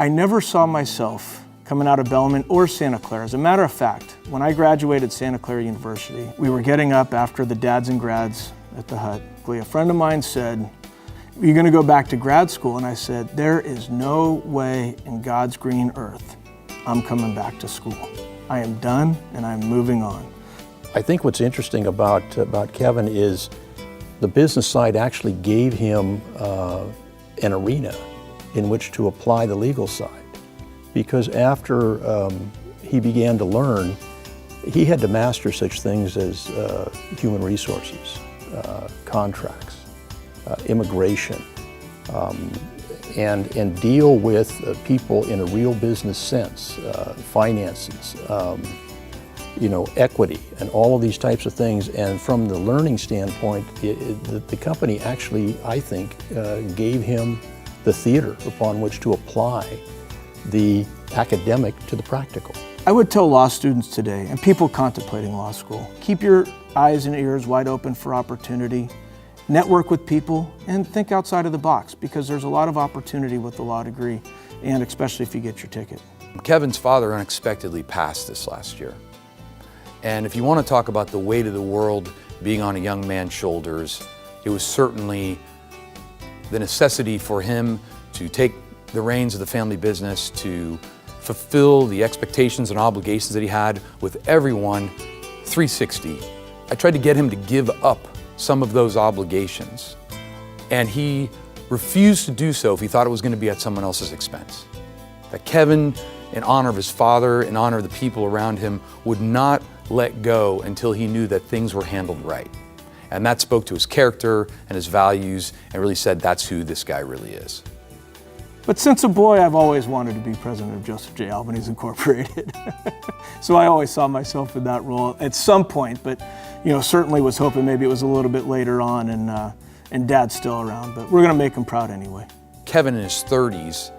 I never saw myself coming out of Bellarmine or Santa Clara. As a matter of fact, when I graduated Santa Clara University, we were getting up after the dads and grads at the hut. A friend of mine said, "Are you gonna go back to grad school?" And I said, "There is no way in God's green earth I'm coming back to school. I am done and I'm moving on." I think what's interesting about Kevin is the business side actually gave him an arena in which to apply the legal side. Because after he began to learn, he had to master such things as human resources, contracts, immigration, and deal with people in a real business sense, finances, equity, and all of these types of things. And from the learning standpoint, the company actually, I think, gave him the theater upon which to apply the academic to the practical. I would tell law students today, and people contemplating law school, keep your eyes and ears wide open for opportunity, network with people, and think outside of the box, because there's a lot of opportunity with the law degree, and especially if you get your ticket. Kevin's father unexpectedly passed this last year. And if you want to talk about the weight of the world being on a young man's shoulders, it was certainly the necessity for him to take the reins of the family business, to fulfill the expectations and obligations that he had with everyone 360. I tried to get him to give up some of those obligations, and he refused to do so if he thought it was going to be at someone else's expense. That Kevin, in honor of his father, in honor of the people around him, would not let go until he knew that things were handled right. And that spoke to his character and his values and really said that's who this guy really is. But since a boy, I've always wanted to be president of Joseph J. Albanese Incorporated. So I always saw myself in that role at some point, but certainly was hoping maybe it was a little bit later on, and Dad's still around, but we're gonna make him proud anyway. Kevin in his 30s,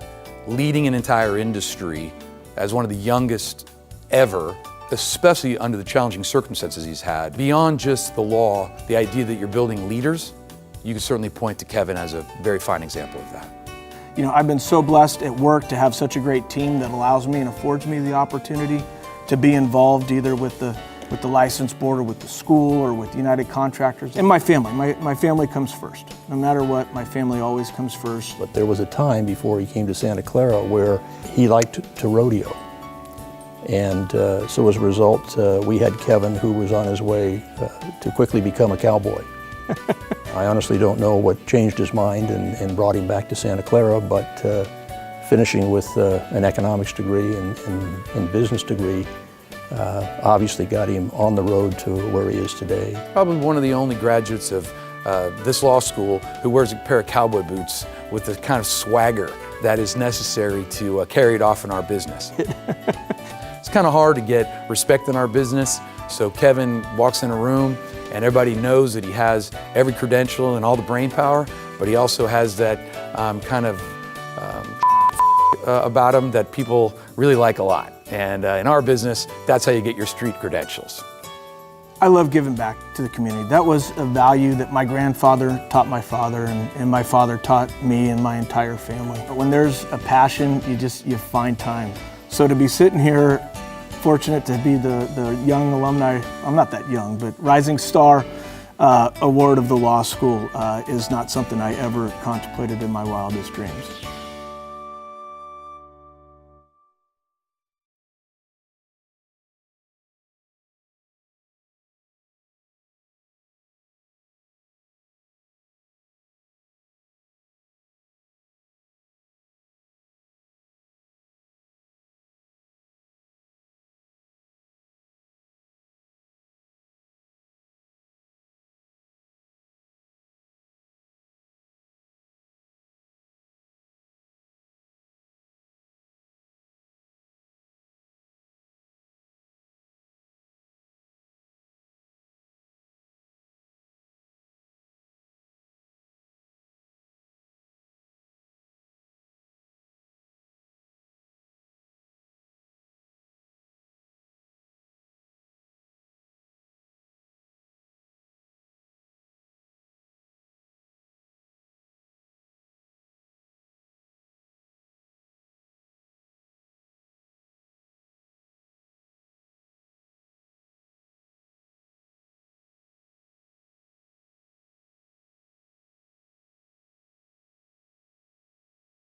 leading an entire industry as one of the youngest ever, especially under the challenging circumstances he's had. Beyond just the law, the idea that you're building leaders, you can certainly point to Kevin as a very fine example of that. I've been so blessed at work to have such a great team that allows me and affords me the opportunity to be involved either with the license board or with the school or with United Contractors. And my family, my family comes first. No matter what, my family always comes first. But there was a time before he came to Santa Clara where he liked to rodeo. And so as a result, we had Kevin, who was on his way to quickly become a cowboy. I honestly don't know what changed his mind and brought him back to Santa Clara, but finishing with an economics degree and business degree obviously got him on the road to where he is today. Probably one of the only graduates of this law school who wears a pair of cowboy boots with the kind of swagger that is necessary to carry it off in our business. It's kind of hard to get respect in our business, so Kevin walks in a room and everybody knows that he has every credential and all the brain power, but he also has that about him that people really like a lot. And in our business, that's how you get your street credentials. I love giving back to the community. That was a value that my grandfather taught my father, and my father taught me and my entire family. But when there's a passion, you find time. So to be sitting here, fortunate to be the young alumni, I'm not that young, but Rising Star Award of the law school is not something I ever contemplated in my wildest dreams.